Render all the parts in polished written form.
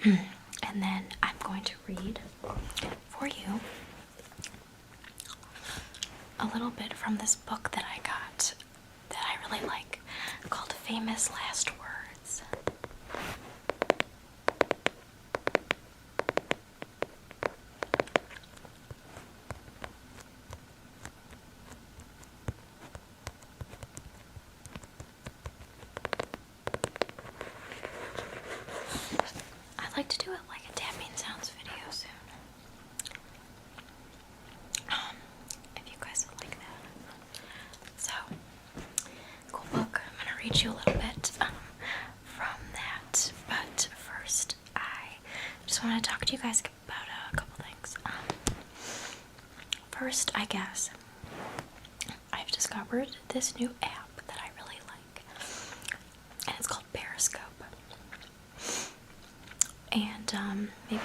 And then I'm going to read for you a little bit from this book that I got that I really like, called Famous Last Words. I'd like to do it like a tapping sounds video soon. If you guys would like that. So, cool book. I'm going to read you a little bit from that. But first, I just want to talk to you guys about a couple things. First, I guess, I've discovered this new app that I really like. And it's called Periscope. And maybe,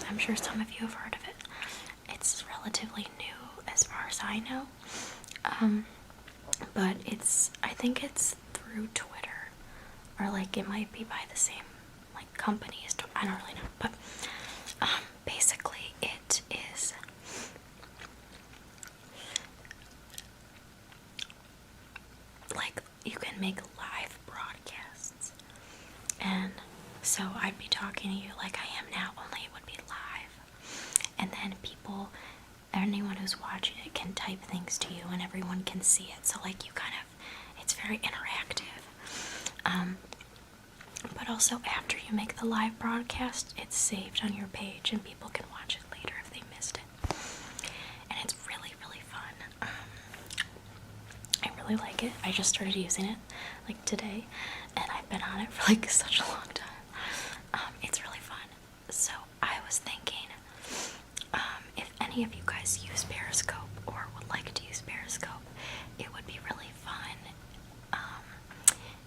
I'm sure some of you have heard of it. It's relatively new as far as I know. But I think it's through Twitter. Or like it might be by the same like company as Twitter. I don't really know. But basically it is like you can make live broadcasts. And so I'd be talking to you like I am now, only it would be live. And then anyone who's watching it can type things to you and everyone can see it. So like it's very interactive. But also after you make the live broadcast, it's saved on your page and people can watch it later if they missed it. And it's really, really fun. I really like it. I just started using it like today and I've been on it for like such a long time. It's really fun. So I was thinking, if any of you guys use Periscope or would like to use Periscope, it would be really fun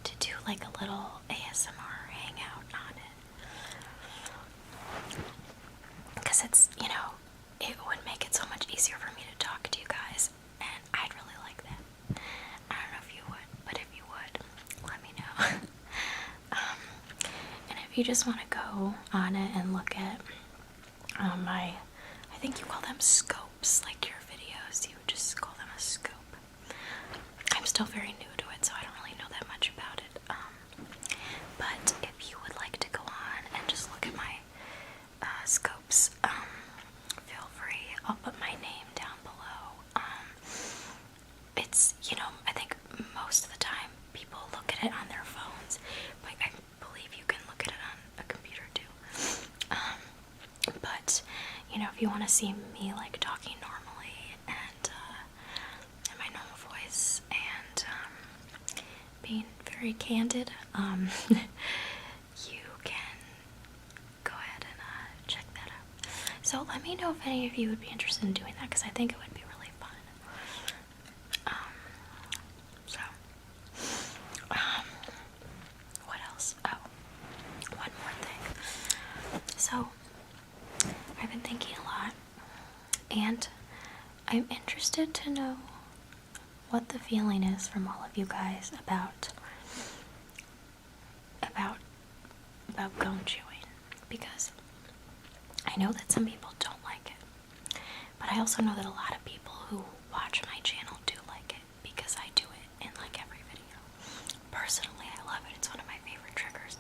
to do like a little ASMR hangout on it. Because it would make it so much easier for me to talk to you guys, and I'd really like that. I don't know if you would, but if you would, let me know. And if you just want to go on it and look at I think you call them scopes, like your videos, you would just call them a scope. I'm still very new to it, so I don't really know that much about it. But if you would like to go on and just look at my scopes, feel free. I'll put my name down below. It's, I think most of the time people look at it on their phones, but I believe you can look at it on a computer too. But, if you want to see me, like, talking normally and in my normal voice and being very candid, you can go ahead and check that out. So let me know if any of you would be interested in doing that, because I think it would be really fun. What else? Oh, one more thing. So, I've been thinking a lot, and I'm interested to know what the feeling is from all of you guys about gum chewing, because I know that some people don't like it, but I also know that a lot of people who watch my channel do like it, because I do it in like every video. Personally, I love it. It's one of my favorite triggers.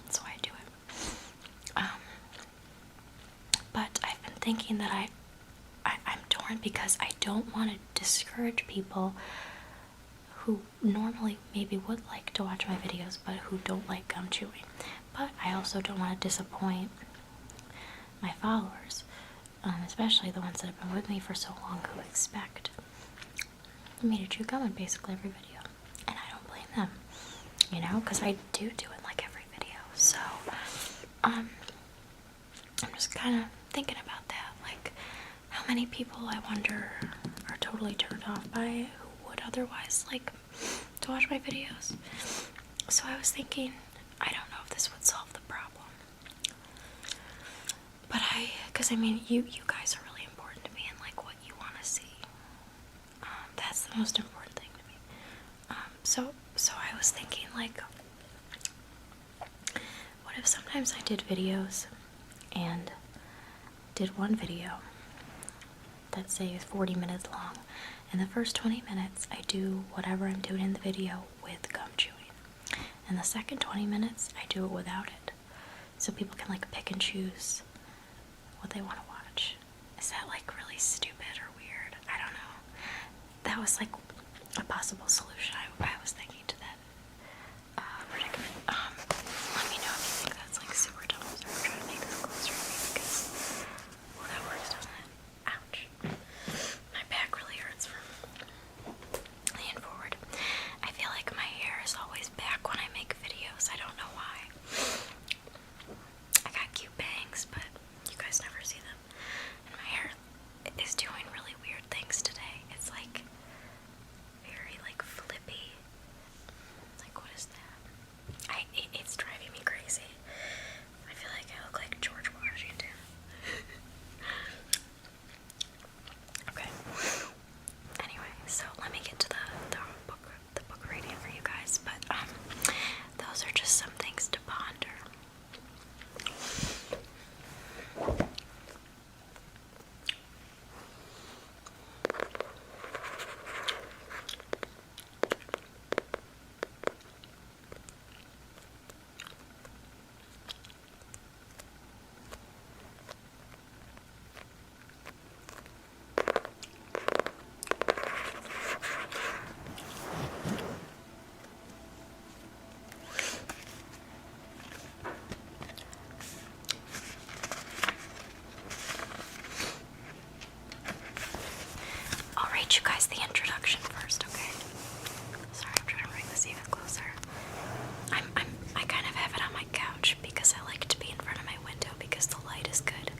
That's why I do it. But I've been thinking that I'm torn, because I don't want to discourage people who normally maybe would like to watch my videos but who don't like gum chewing. But I also don't want to disappoint my followers, especially the ones that have been with me for so long, who expect me to chew gum in basically every video. And I don't blame them, because I do it in like every video. So, I'm just kind of thinking about that, like, how many people, I wonder, are totally turned off by it, who would otherwise like to watch my videos. So I was thinking, I don't know if this would solve the problem, but because you guys are really important to me, and like what you want to see, that's the most important thing to me. So I was thinking, like, what what if sometimes I did videos and did one video that's say 40 minutes long, and the first 20 minutes I do whatever I'm doing in the video with gum chewing, and the second 20 minutes I do it without it, so people can like pick and choose what they want to watch. Is that like really stupid or weird? I don't know. That was like a possible solution I was thinking to that predicament. Let me know if you think that's like super dumb. So I'm trying to make this closer to me because, well, that works, doesn't it? Ouch. My back really hurts from leaning forward. I feel like my hair is always back when I make videos. I don't know why. I got cute bangs, but you guys never see them. And my hair is doing really weird things today. It's like very like flippy. Like, what is that? It's driving me crazy. I feel like I look like George Washington. Okay. Anyway, so let me get to the book reading for you guys. But those are just some things to ponder. I'll read you guys the introduction first, okay? Sorry, I'm trying to bring this even closer. I kind of have it on my couch because I like to be in front of my window because the light is good.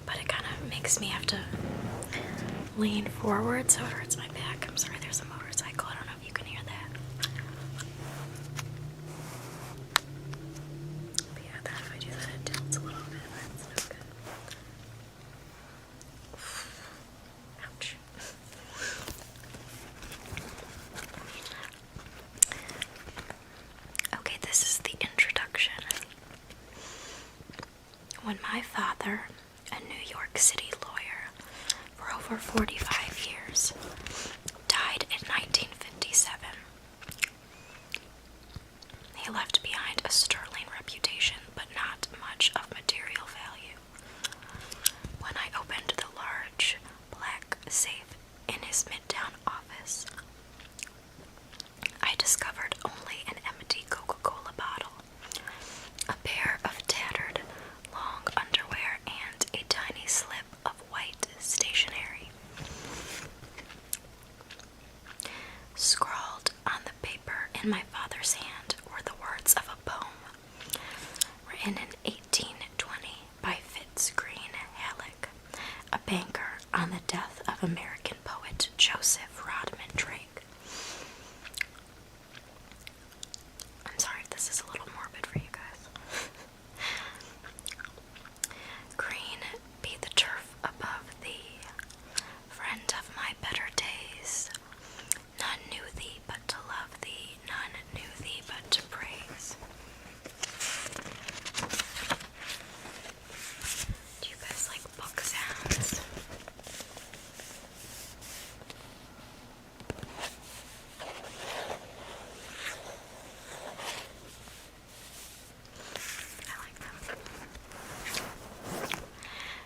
But it kind of makes me have to lean forward, so it hurts my back. I'm sorry, there's a motorcycle. I don't know if you can hear that. But yeah, if I do that, it tilts a little bit. That's no good. Ouch. Okay, this is the introduction. When my father, a New York City lawyer for over 45 years, died in 1957, he left behind a sterling reputation but not much of material value. When I opened the large black safe in his midtown office, I discovered only an empty Coca-Cola bottle, a pair of tattered long underwear, and a tiny slip of white stationery. Scrawled on the paper in my father's hand were the words of a poem, written in 1820 by Fitz Greene Halleck, a banker, on the death of American poet Joseph Rodman Drake. I'm sorry if this is a little morbid for you guys. Green be the turf above thee, friend of my better days. None knew thee but to love thee, none knew thee but to praise. Do you guys like book sounds? I like them.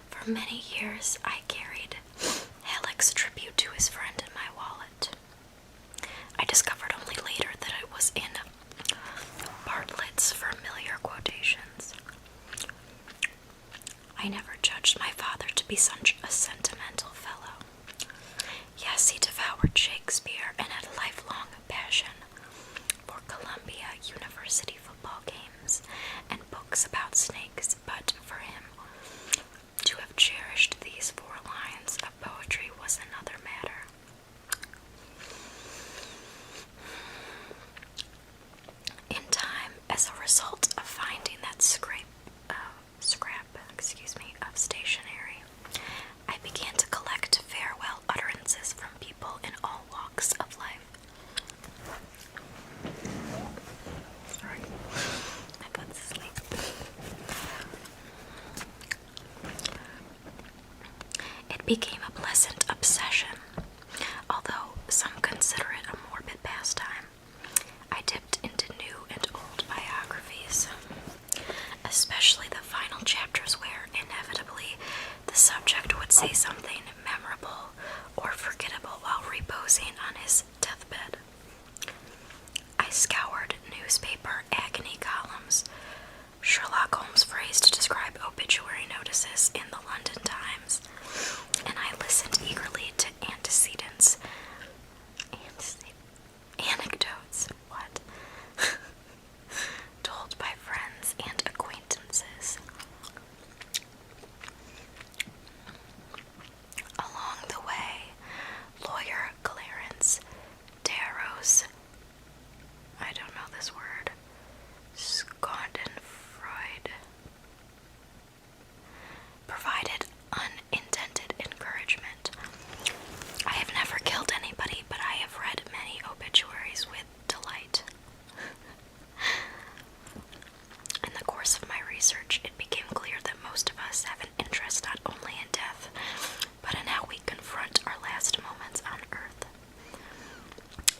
For many years, I carried Halleck's tribute to his friend in my wallet. I discovered only later that it was in Bartlett's familiar quotations. I never judged my father to be such a sentimental fellow. Yes, he devoured Shakespeare and had a lifelong passion for Columbia University football games and books about snakes, but for him, to have cherished these 4 lines of poetry was another matter. In time, as a result of finding that scrap of stationery, I began to collect farewell utterances from people in all walks of life. Sorry, my butt's asleep. became a pleasant obsession, although some consider it a morbid pastime. I dipped into new and old biographies, especially the final chapters where, inevitably, the subject would say something memorable or forgettable while reposing on his deathbed. I scoured newspaper agony columns, Sherlock Holmes phrase to describe obituary notices in the London Times, and I listened eagerly to anecdotes, told by friends and acquaintances. Along the way, lawyer Clarence Darrow's, I don't know this word, Schadenfreude, provided unintended encouragement. I have never killed anybody, but I have read many obituaries with delight. In the course of my research, it became clear that most of us have an interest not only in death, but in how we confront our last moments on earth.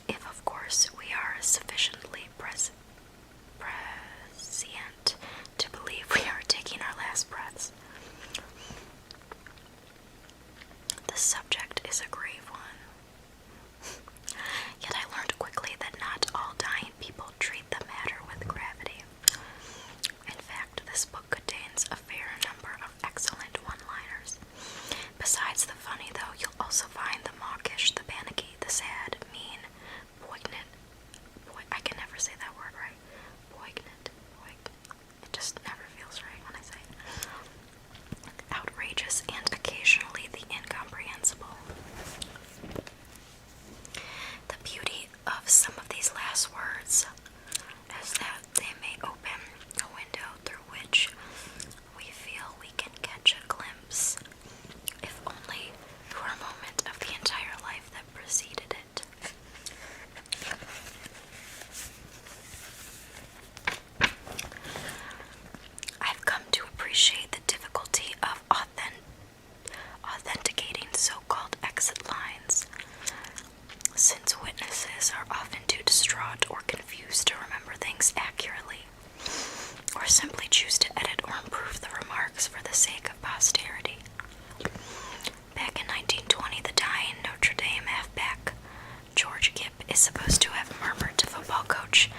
If, of course, we are sufficiently prescient to believe we are taking our last breaths. The subject is a grave one. Yet I learned quickly that not all dying people treat the matter with gravity. In fact, this book contains a fair number of excellent one-liners. Besides the funny, though, you'll also find the mawkish, the panicky, the sad, mean, poignant. I can never say that word right. Poignant. It just never feels right when I say it. Outrageous and occasionally the incomprehensible. The beauty of some of these last words is that they may open a window through which we feel we can catch a glimpse, if only for a moment, of the entire life that preceded it. I've come to appreciate the difficulty of authenticating so-called exit lines, since witnesses are often too distraught or confused to remember things accurately, or simply choose to edit or improve the remarks for the sake of posterity. Back in 1920, the dying Notre Dame halfback George Gipp is supposed to have murmured to football coach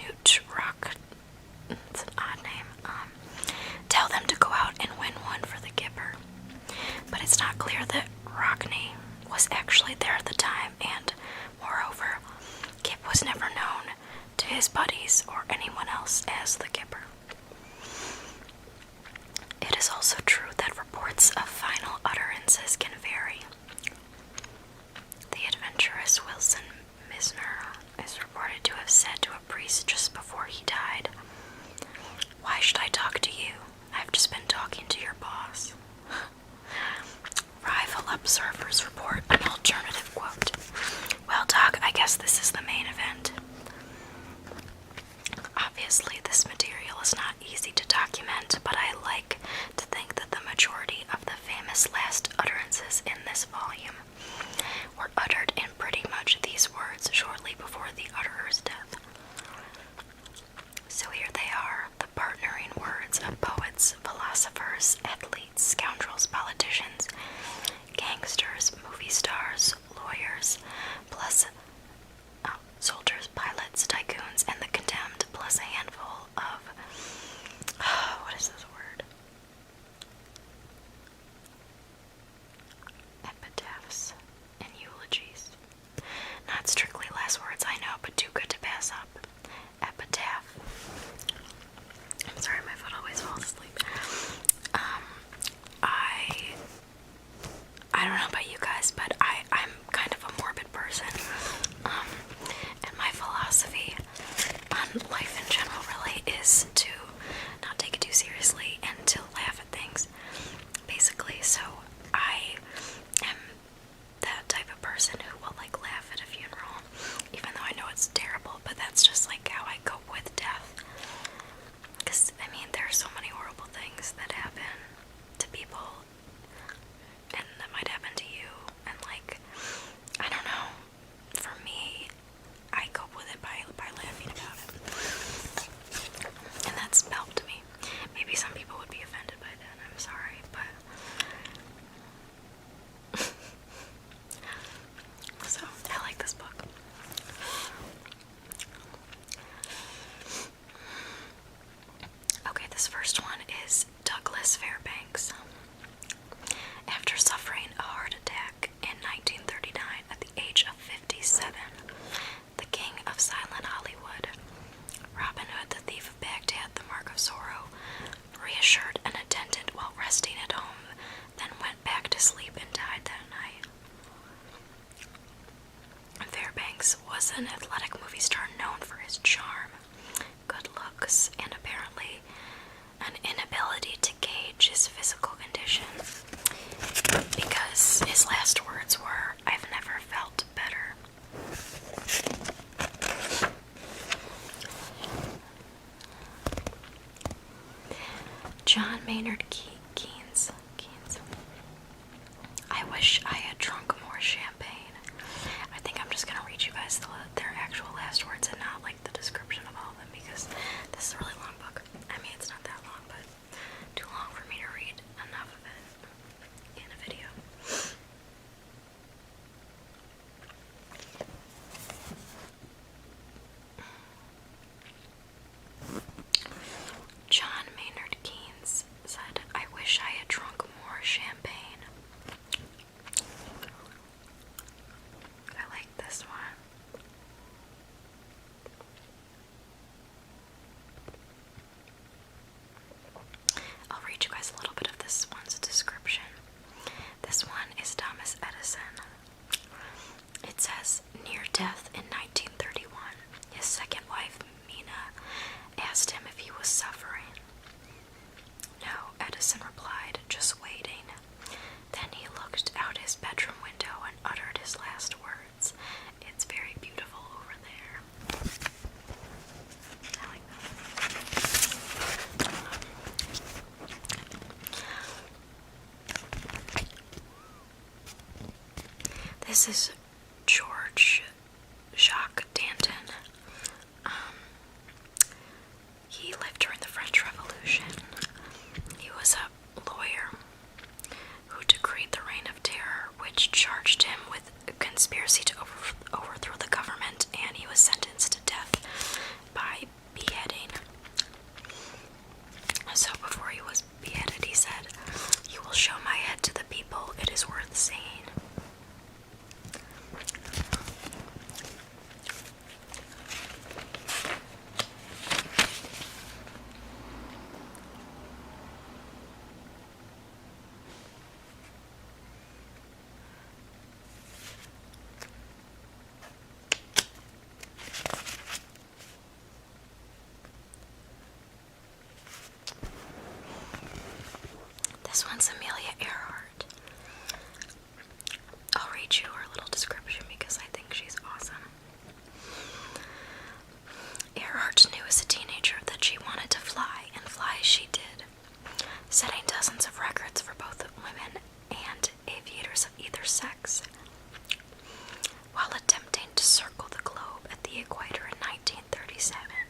Newt Rock, it's an odd name, tell them to go out and win one for the Gipper. But it's not clear that Rockney was actually there at the time, and, moreover, Gipp was never known to his buddies or anyone else as the Gipper. It is also true that reports of final utterances can vary. The adventurous Wilson Misner is reported to have said to a priest just before he died, "Why should I talk to you? I've just been talking to your boss." Rival observers report an alternative quote, "Well, Doc, I guess this is the main event." Obviously, this material is not easy to document, but I like to think that the majority of the famous last utterances in this volume were uttered in pretty much these words shortly before the utterer's death. So here they are, the partnering words of poets, philosophers, athletes, scoundrels, politicians, gangsters, movie stars, lawyers, plus soldiers, pilots, tycoons, and the condemned, plus a handful of, what is this word? Epitaphs. was an athletic movie star known for his charm, good looks, and apparently an inability to gauge his physical condition, because his last words were, "I've never felt better." John Maynard Keynes. I wish I had drunk more champagne. I think I'm just gonna read you guys their actual last words and not like the description of all of them, because this is a really long book. I mean, it's not that long, but too long for me to read enough of it in a video. John Maynard Keynes said, "I wish I had drunk more champagne." I like this one. I'll read you guys a little bit of this one's description. This one is Thomas Edison. It says, near death in 1931, his second wife, Mina, asked him if he was suffering. No, Edison replied, just waiting. Then he looked out his bedroom window and uttered his last words. It's very beautiful over there. I like that. This is George Jacques Danton. He lived during the French Revolution. He was a lawyer who decreed the Reign of Terror, which charged him with conspiracy to overthrow the government, and he was sentenced to death by beheading. So before he was beheaded, he said, "You will show my head to the people. It is worth seeing." This one's Amelia Earhart. I'll read you her little description because I think she's awesome. Earhart knew as a teenager that she wanted to fly, and fly she did, setting dozens of records for both women and aviators of either sex. While attempting to circle the globe at the equator in 1937,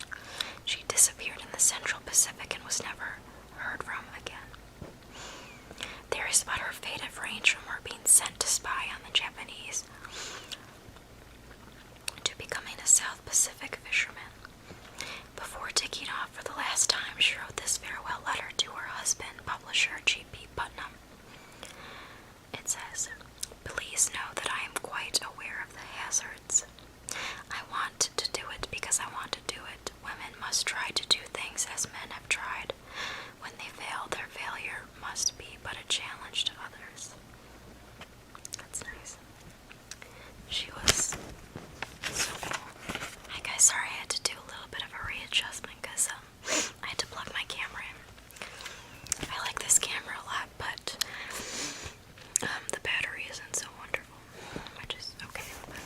she disappeared in the Central Pacific and was never heard from again. Theories about her fate have ranged from her being sent to spy on the Japanese to becoming a South Pacific fisherman. Before taking off for the last time, she wrote this farewell letter to her husband, publisher G.P. Putnam. It says, "Please know that I am quite aware of the hazards. I want to do it because I want to do it. Women must try to do things as men have tried. When they fail, their failure must be but a challenge to others." That's nice. She was so cool. Hi guys, sorry I had to do a little bit of a readjustment because I had to plug my camera in. I like this camera a lot, but the battery isn't so wonderful, which is okay. But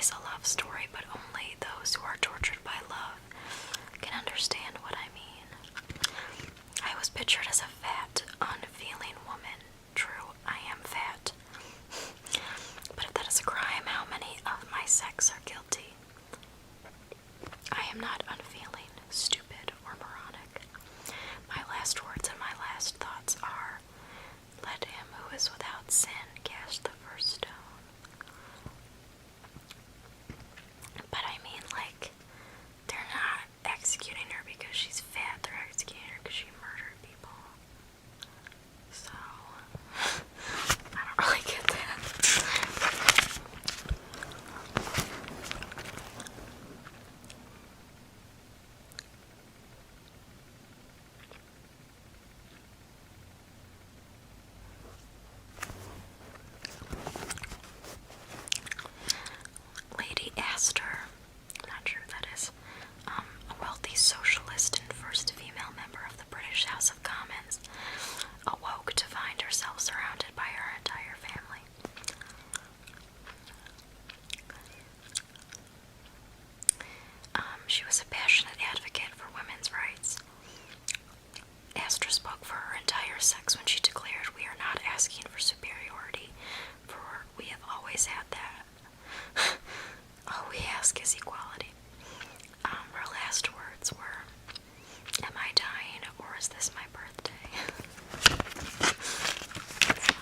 is a love story, but only those who are tortured by love can understand what I mean. I was pictured as a fat, unfeeling woman. True, I am fat. But if that is a crime, how many of my sex are guilty? I am not unfeeling, stupid, or moronic. My last words and my last thoughts are, let him who is without sin cast the first stone. But I mean, like, they're not executing her because she's fat, they're executing her because she murdered people. So, I don't really get that. Lady Astor, I'm not sure who that is, a wealthy socialist and first female member of the British House of Commons, awoke to find herself surrounded by her entire family. She was a passionate advocate for women's rights. Astor spoke for her entire sex when she declared, "We are not asking for superiority, for we have always had that. All we ask is equality." Her last words were, "Am I dying, or is this my birthday?" That's funny.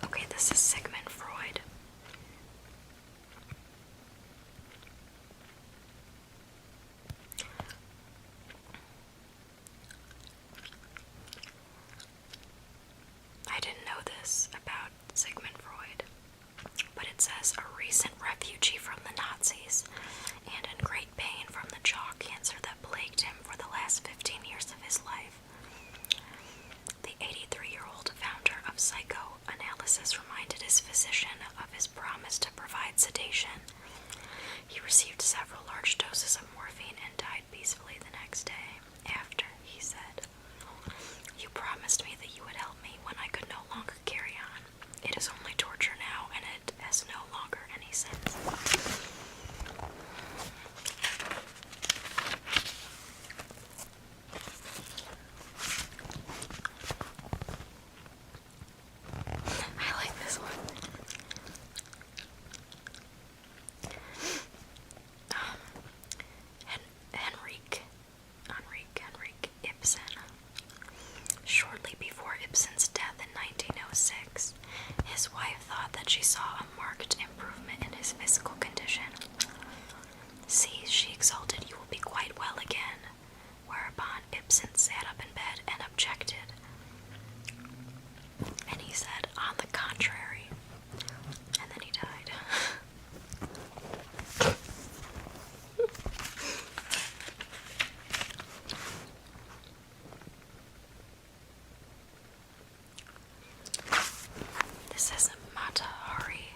Okay, this is Sigmund Freud. I didn't know this about Sigmund Freud, but it says a recent refugee from the Nazis and in great pain from the jaw cancer that plagued him for the last 15 years of his life. The 83-year-old founder of psychoanalysis reminded his physician of his promise to provide sedation. He received several large doses of morphine and died peacefully the next day. After, he said, "You promised me that you would help me when I could no longer carry on. It is only torture now, and it has no longer any sense." I like this one. Henrik Ibsen. Shortly before Ibsen's death in 1906, his wife thought that she saw a marked improvement in his physical condition. "See," she exulted, "you will be quite well again." Whereupon Ibsen sat up in bed and objected. And he said, "On the contrary." And then he died. This is Mata Hari.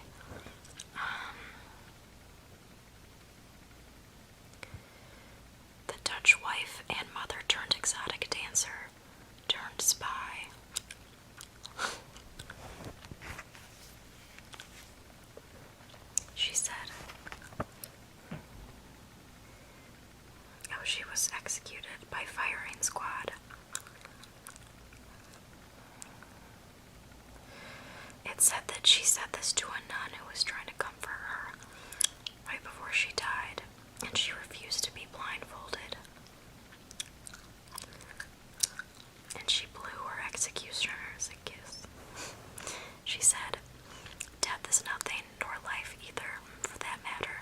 The Dutch wife and mother turned exotic dancer turned spy. She said, she was executed by firing squad. It said that she said this to a nun who was trying to comfort her right before she died, and she refused to be blindfolded. And she blew her executioners a kiss. She said, "Death is nothing, nor life either, for that matter.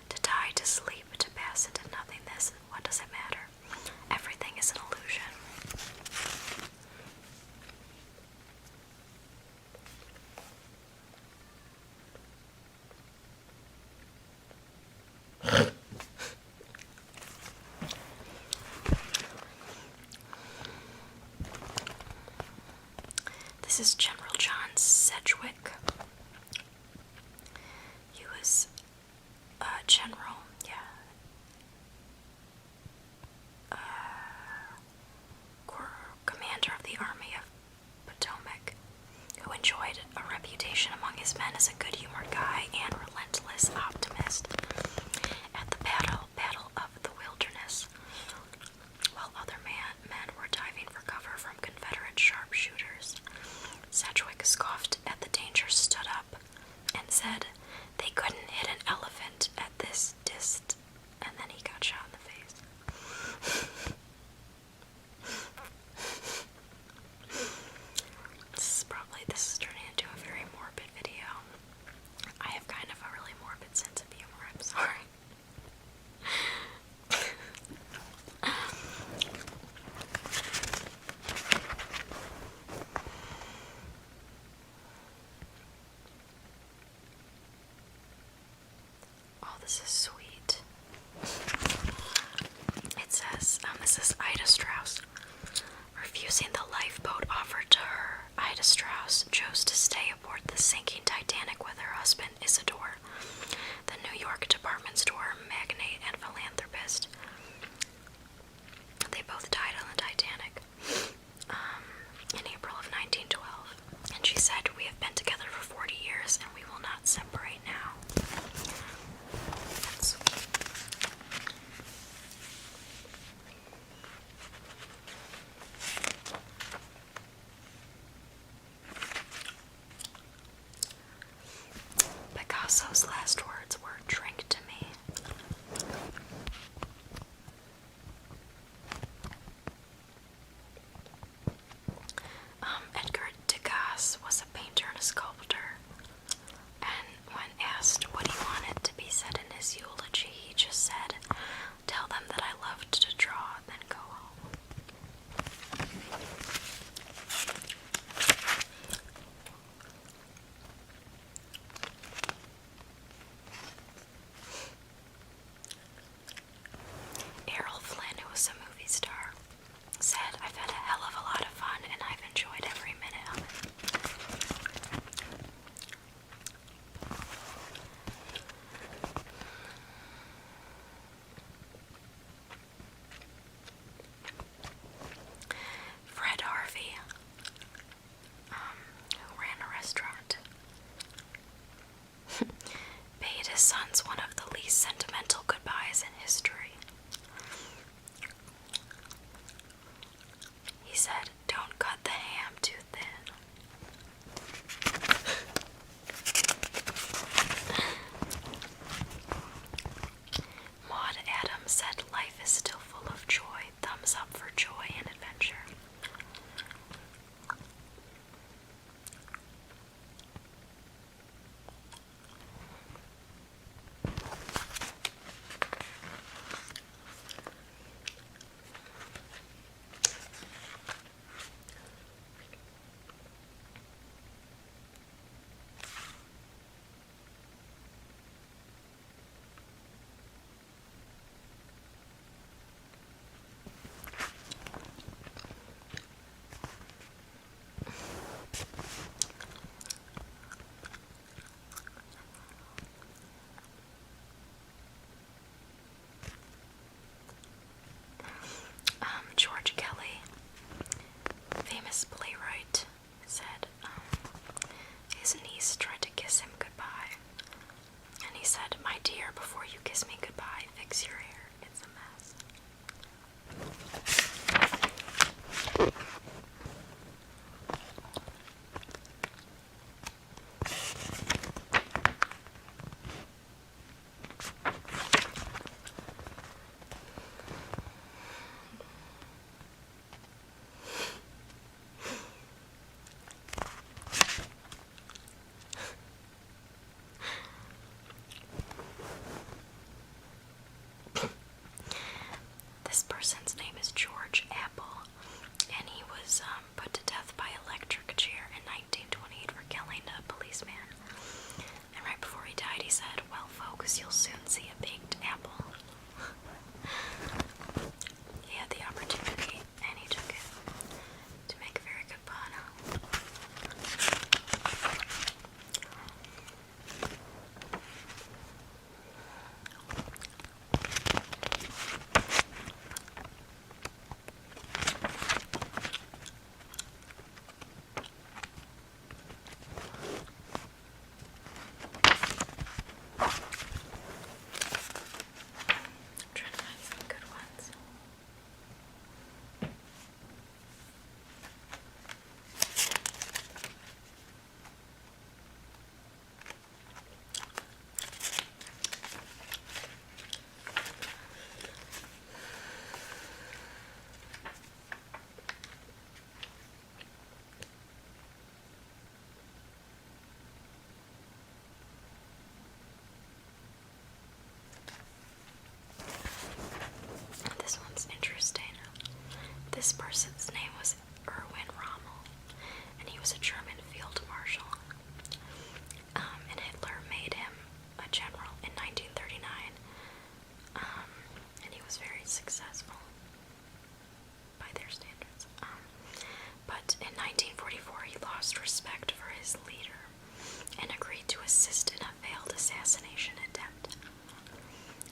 To die, to sleep, to pass into nothingness, what does it matter? Everything is an illusion." This is General John Sedgwick. He was a general, commander of the Army of Potomac, who enjoyed a reputation among his men as a good-humored guy and relentless optimist. At the Battle of the Wilderness, while other men were diving for cover from Confederate sharpshooters, Sedgwick scoffed at the danger, stood up, and said they couldn't hit an elephant at this dist, and then he got shot in the face. This is turning into a very morbid video. I have kind of a really morbid sense of humor, I'm sorry. Oh, this is sweet. It says, this is Ida Strauss. Refusing the lifeboat offered to her, Ida Strauss chose to stay aboard the sinking Titanic with her husband, Isidore, the New York department store magnate and philanthropist. They both died on the Titanic in April of 1912. And she said, "We have been together for 40 years and we will not separate now." That's sweet. Picasso's last words were, "Drink to me." Edgar Degas was a painter and a sculptor, and when asked what he wanted to be said in his eulogy, he just said, "Tell them that I loved to draw, then go home." Errol Flynn, who was a movie star, said, "I've had a hell of a lot of fun and I've enjoyed every minute of it." Fred Harvey, who ran a restaurant, paid his sons one of the least sentimental goodbyes in history. He said, "Don't cut the ham too thin." Maud Adams said, "Life is still full of joy. Thumbs up for joy and adventure." George Kelly, famous playwright, said his niece tried to kiss him goodbye, and he said, "My dear, before you kiss me goodbye, fix your hair. It's a mess." 1944, he lost respect for his leader and agreed to assist in a failed assassination attempt.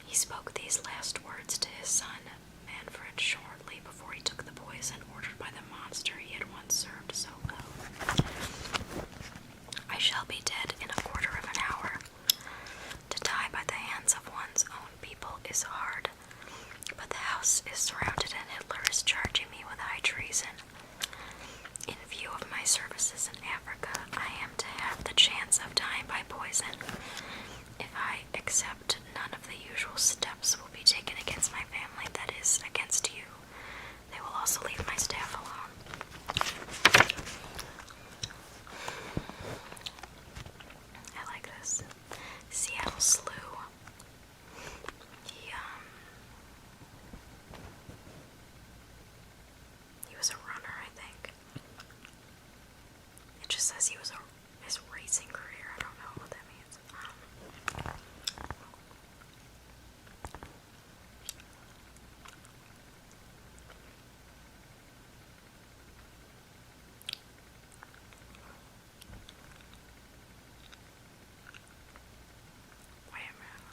He spoke these last words to his son, Manfred, shortly before he took the poison ordered by the monster he had once served so well. I shall be dead in a quarter of an hour. To die by the hands of one's own people is hard, but the house is surrounded and Hitler is charging me with high treason. In view of my services in Africa, I am to have the chance of dying by poison. If I accept, none of the usual steps will be taken against my family, that is, against you. They will also leave my staff alone. I like this. Seattle Slew. He was a runner, I think. It just says he was his racing career. I don't know what that means. Wait a minute.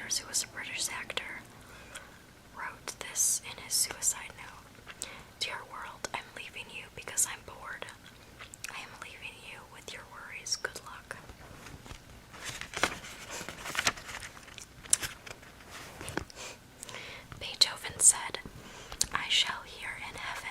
Spears, who was a British actor, wrote this in his suicide note. Dear world, I'm leaving you because I'm bored. I am leaving you with your worries. Good luck. Beethoven said, I shall hear in heaven.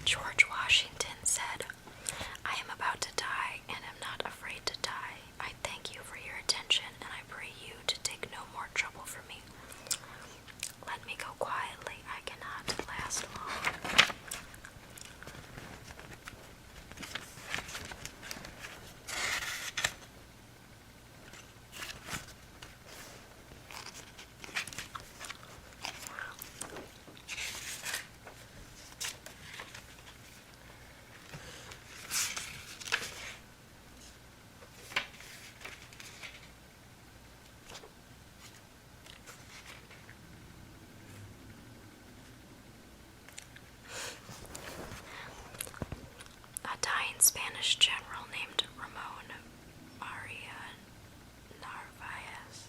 George Washington said, I am about to die and am not afraid to die. I thank you for your attention and I pray you to take no more trouble for me. Let me go quietly. I cannot last long. A dying Spanish general named Ramon Maria Narvaez.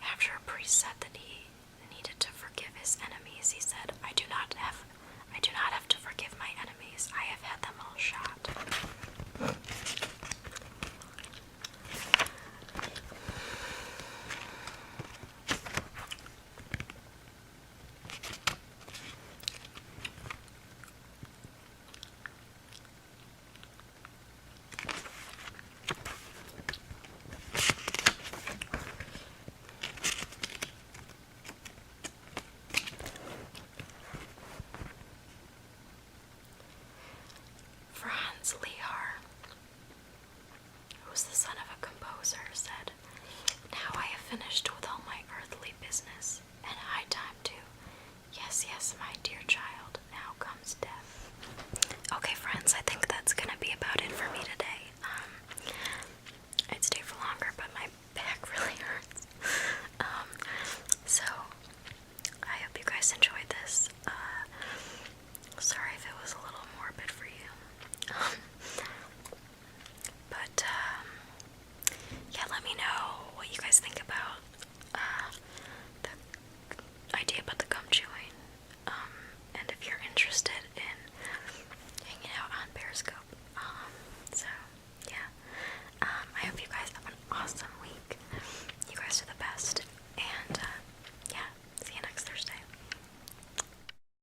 After a priest said that he needed to forgive his enemies, he said, I do not have to forgive my enemies. I have had them all shot.